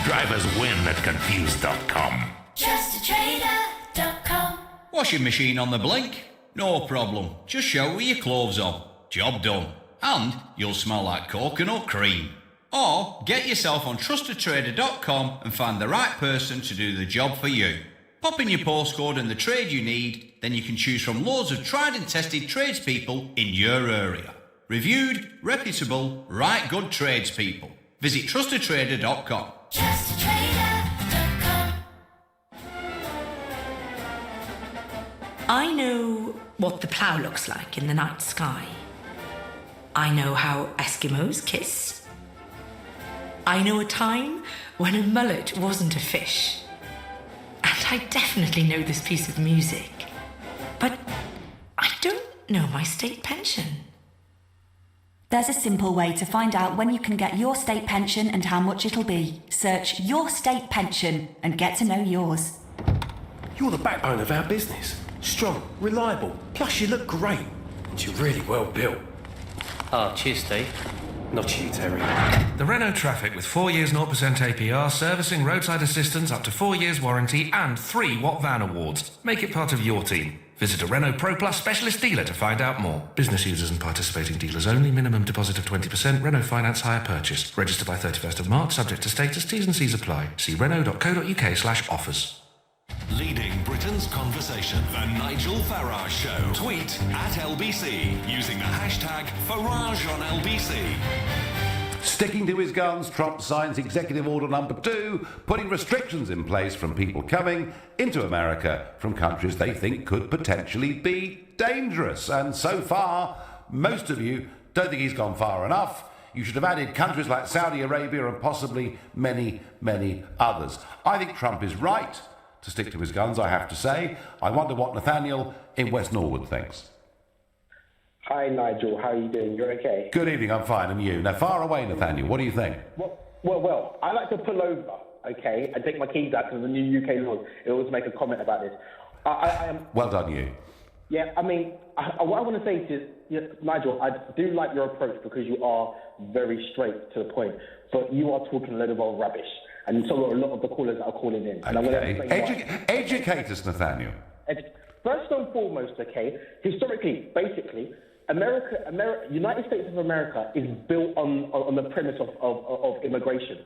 Drivers win at Confused.com. JustATrader.com. Washing machine on the blink? No problem. Just shower your clothes on. Job done. And you'll smell like coconut cream. Or get yourself on trustatrader.com and find the right person to do the job for you. Pop in your postcode and the trade you need, then you can choose from loads of tried and tested tradespeople in your area. Reviewed, reputable, right good tradespeople. Visit trustatrader.com. JustATrader.com. I know what the plough looks like in the night sky. I know how Eskimos kiss. I know a time when a mullet wasn't a fish. And I definitely know this piece of music. But I don't know my state pension. There's a simple way to find out when you can get your state pension and how much it'll be. Search Your State Pension and get to know yours. You're the backbone of our business. Strong, reliable, plus you look great. And you're really well built. Oh, cheers, Steve. Not you, Terry. The Renault Traffic with 4 years 0% APR, servicing, roadside assistance, up to 4 years warranty and 3 What Van Awards. Make it part of your team. Visit a Renault Pro Plus specialist dealer to find out more. Business users and participating dealers only. Minimum deposit of 20%. Renault Finance hire purchase. Register by 31st of March. Subject to status. T's and C's apply. See renault.co.uk/offers. Leading Britain's conversation. The Nigel Farage Show. Tweet at LBC using the hashtag Farage on LBC. Sticking to his guns, Trump signs Executive Order number 2, putting restrictions in place from people coming into America from countries they think could potentially be dangerous. And so far, most of you don't think he's gone far enough. You should have added countries like Saudi Arabia and possibly many, many others. I think Trump is right to stick to his guns, I have to say. I wonder what Nathaniel in West Norwood thinks. Hi, Nigel. How are you doing? You're okay? Good evening. I'm fine. And you? Now, far away, Nathaniel. What do you think? Well. I like to pull over, okay, and take my keys out because the new UK laws. It always make a comment about this. I am. Well done, you. Yeah, I mean, what I want to say to you, Nigel, I do like your approach because you are very straight to the point. But you are talking a load of old rubbish, and so are a lot of the callers that are calling in. And I'm going to explain educate us, Nathaniel. First and foremost, okay, historically, basically, United States of America is built on the premise of immigration.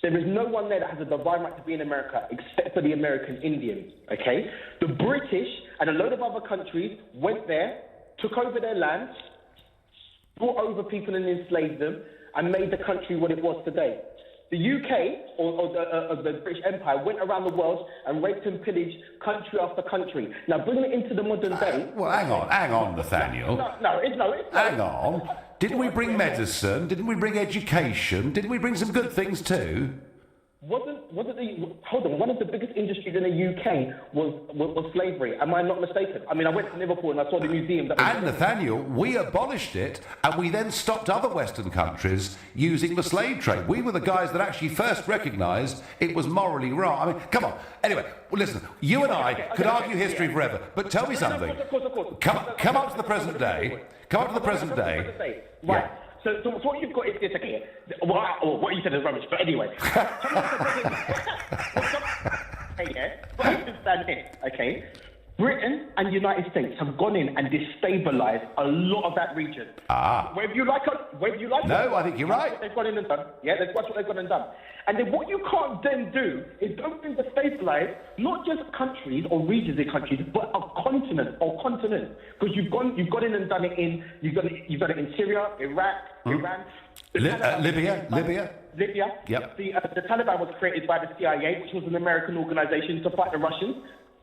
So there is no one there that has a divine right to be in America except for the American Indians, okay? The British and a load of other countries went there, took over their lands, brought over people and enslaved them, and made the country what it was today. The UK, or the British Empire, went around the world and raped and pillaged country after country. Now, bringing it into the modern day... Well, hang on, Nathaniel. Hang on. Didn't we bring medicine? Didn't we bring education? Didn't we bring some good things too? Hold on, one of the biggest industries in the UK was slavery. Am I not mistaken? I mean, I went to Liverpool and I saw the museum. And Nathaniel, we abolished it and we then stopped other Western countries using the slave trade. We were the guys that actually first recognised it was morally wrong. I mean, come on. Anyway, well, listen, you and I could argue history forever, but tell me something. Of course. Come up to the present day. Right. Yeah. So what you've got is this, okay? What you said is rubbish, but anyway. But understand this, okay? Britain and United States have gone in and destabilised a lot of that region. Whether you like it. No, I think you're right. That's what they've gone in and done. Yeah, that's what they've gone and done. And then what you can't then do is go and destabilise not just countries or regions in countries, but a continent or continents. Because you've gone in and done it in in Syria, Iraq, Iran, Libya. Yep. The Taliban was created by the CIA, which was an American organisation to fight the Russians.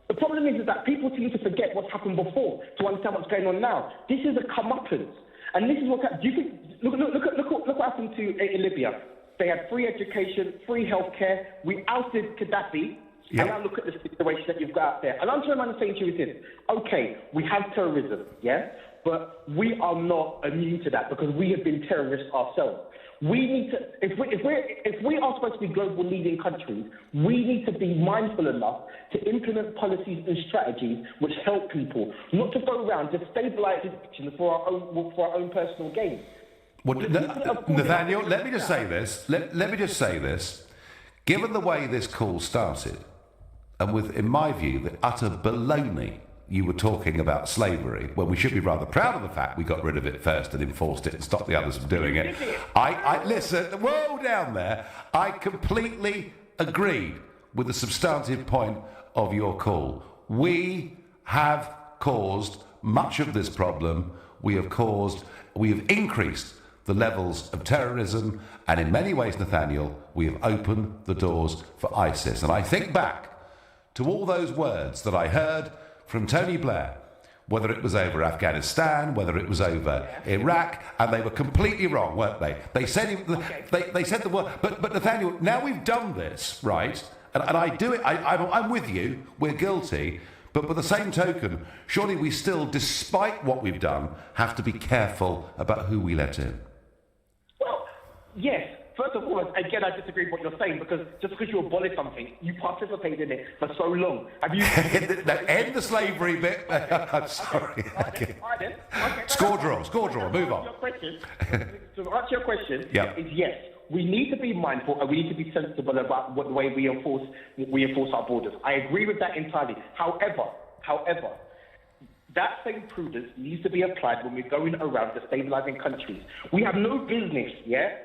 The problem is that people seem to forget what's happened before to understand what's going on now. This is a comeuppance, and this is what happened. Look what happened in Libya. They had free education, free healthcare. We ousted Gaddafi. Yep. And now look at the situation that you've got out there. And I'm trying to say to you is this: okay, we have terrorism, yeah, but we are not immune to that because we have been terrorists ourselves. We need to, if we are supposed to be global leading countries, we need to be mindful enough to implement policies and strategies which help people, not to go around destabilising for our own personal gain. Well, Nathaniel, let me just say this. Let me just say this. Given the way this call started, and with, in my view, the utter baloney you were talking about slavery, well, we should be rather proud of the fact we got rid of it first and enforced it and stopped the others from doing it. I listen, whoa, down there, I completely agreed with the substantive point of your call. We have caused much of this problem. We have increased the levels of terrorism, and in many ways, Nathaniel, we have opened the doors for ISIS. And I think back to all those words that I heard from Tony Blair, whether it was over Afghanistan, whether it was over Iraq, and they were completely wrong, weren't they? They said they said the word, but Nathaniel, now we've done this, right? And I do it. I'm with you. We're guilty, But by the same token, surely we still, despite what we've done, have to be careful about who we let in. Well, yes. First of all, again, I disagree with what you're saying, because just because you abolish something, you participated in it for so long. Have you... End the slavery bit. I'm sorry. Okay. Score draw, move on. To answer your question, Yep. is yes. We need to be mindful and we need to be sensible about the way we enforce our borders. I agree with that entirely. However, that same prudence needs to be applied when we're going around destabilizing countries. We have no business,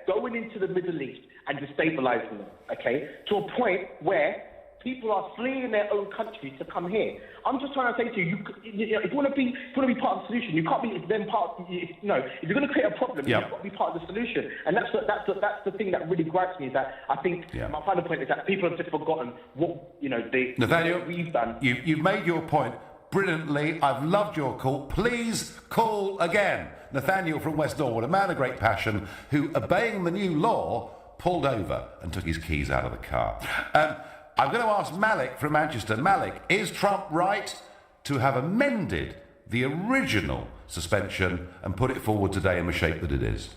going into the Middle East and destabilizing them, okay, to a point where people are fleeing their own countries to come here. I'm just trying to say to you, if you want to be part of the solution, you can't be then part. If you're going to create a problem, you've got to be part of the solution. And that's the thing that really gripes me, is that I think my final point is that people have just forgotten what Nathaniel, we've done. You've made your point brilliantly. I've loved your call. Please call again. Nathaniel from West Norwood, a man of great passion, who, obeying the new law, pulled over and took his keys out of the car. I'm going to ask Malik from Manchester. Malik, is Trump right to have amended the original suspension and put it forward today in the shape that it is?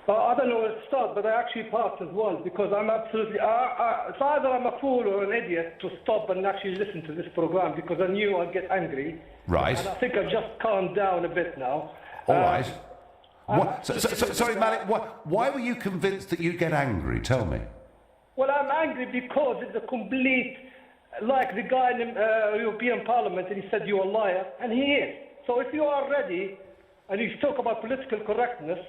I don't know where to start, but I actually passed as well, because I'm absolutely... it's either I'm a fool or an idiot to stop and actually listen to this program, because I knew I'd get angry. Right. And I think I've just calmed down a bit now. All right. Sorry, Malik, why were you convinced that you'd get angry? Tell me. Well, I'm angry because it's a complete... Like the guy in the European Parliament, and he said you're a liar, and he is. So if you are ready, and you talk about political correctness,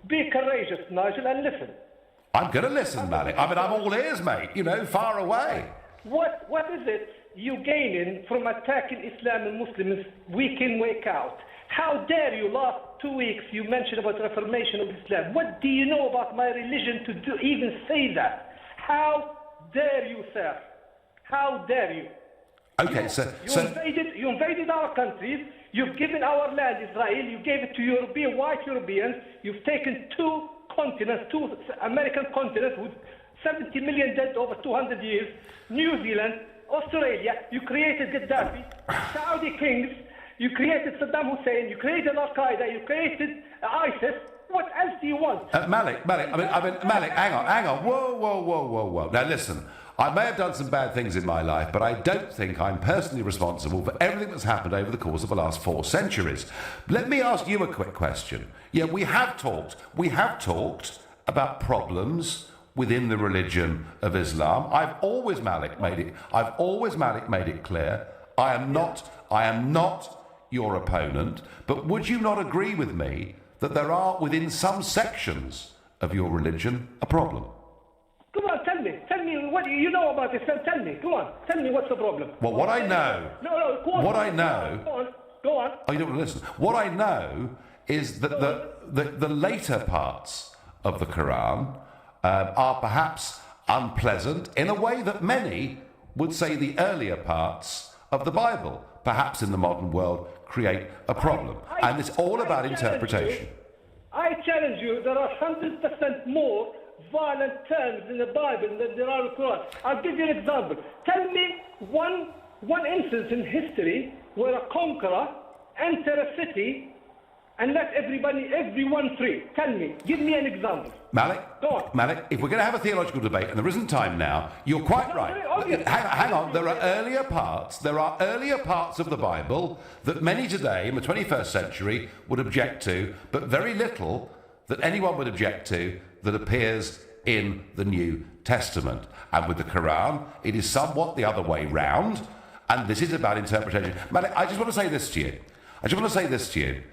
be courageous, Nigel, and listen. I'm going to listen, Malik. I mean, I'm all ears, mate. Far away. What is it you gaining from attacking Islam and Muslims week in, week out? How dare you? Last 2 weeks you mentioned about reformation of Islam. What do you know about my religion to even say that? How dare you, sir? How dare you? Okay, You invaded our countries. You've given our land, Israel. You gave it to white Europeans. You've taken two American continents with 70 million dead over 200 years. New Zealand, Australia. You created Gaddafi, Saudi kings. You created Saddam Hussein. You created Al Qaeda. You created ISIS. What else do you want? Malik, hang on. Whoa. Now listen, I may have done some bad things in my life, but I don't think I'm personally responsible for everything that's happened over the course of the last 4 centuries. Let me ask you a quick question. Yeah, we have talked about problems within the religion of Islam. I've always, Malik, made it clear, I am not your opponent, but would you not agree with me that there are, within some sections of your religion, a problem? Come on, tell me what you know about Islam. Tell me, go on, tell me what's the problem. Well, what I know... No, go on. What I know... Go on. Oh, you don't want to listen. What I know is that the later parts of the Quran are perhaps unpleasant in a way that many would say the earlier parts of the Bible, perhaps in the modern world, create a problem. And it's all about interpretation. I challenge you, there are 100% more violent terms in the Bible than there are in the Quran. I'll give you an example. Tell me one instance in history where a conqueror entered a city and let everyone free. Tell me. Give me an example. Malik, go on. Malik, if we're going to have a theological debate, and there isn't time now, you're quite right. Hang on. There are earlier parts of the Bible that many today in the 21st century would object to, but very little that anyone would object to that appears in the New Testament. And with the Quran, it is somewhat the other way round, and this is about interpretation. Malik, I just want to say this to you.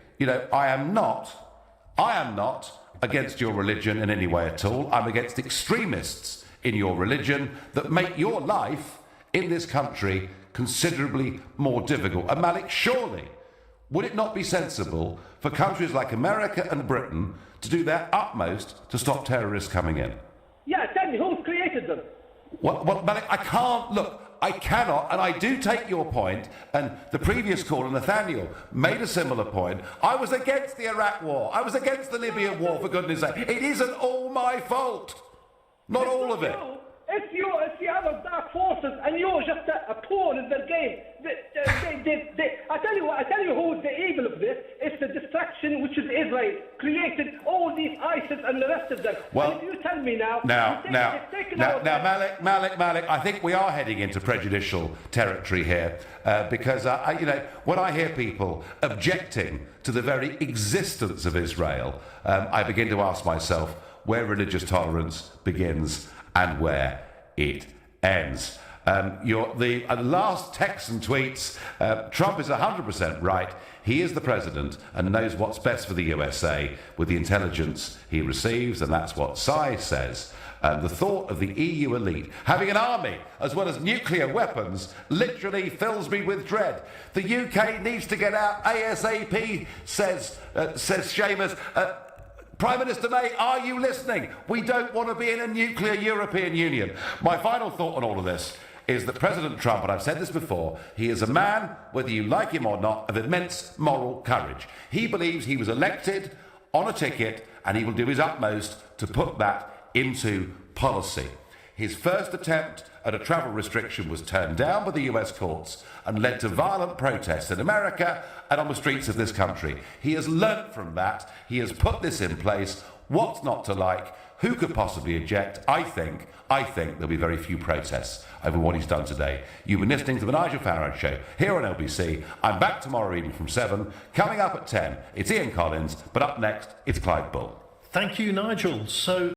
I am not against your religion in any way at all. I'm against extremists in your religion that make your life in this country considerably more difficult. And Malik, surely, would it not be sensible for countries like America and Britain to do their utmost to stop terrorists coming in? Yeah, tell me, who created them? Well, Malik, I cannot, and I do take your point, and the previous caller, Nathaniel, made a similar point. I was against the Iraq war. I was against the Libyan war, for goodness sake. It isn't all my fault. Not all of it. If you have dark forces and you're just a poor phone is their game. I tell you who's the evil of this. It's the distraction which is Israel created all these ISIS and the rest of them. Well, and if you tell me now, Malik, I think we are heading into prejudicial territory here because when I hear people objecting to the very existence of Israel, I begin to ask myself where religious tolerance begins and where it ends. The last texts and tweets, Trump is 100% right. He is the president and knows what's best for the USA with the intelligence he receives, and that's what Sy says. The thought of the EU elite having an army as well as nuclear weapons literally fills me with dread. The UK needs to get out ASAP, says Seamus. Prime Minister May, are you listening? We don't want to be in a nuclear European Union. My final thought on all of this is that President Trump, and I've said this before, he is a man, whether you like him or not, of immense moral courage. He believes he was elected on a ticket, and he will do his utmost to put that into policy. His first attempt at a travel restriction was turned down by the US courts and led to violent protests in America and on the streets of this country. He has learnt from that. He has put this in place. What's not to like? Who could possibly object? I think there'll be very few protests over what he's done today. You've been listening to the Nigel Farage Show here on LBC. I'm back tomorrow evening from 7. Coming up at 10, it's Ian Collins, but up next, it's Clive Bull. Thank you, Nigel. So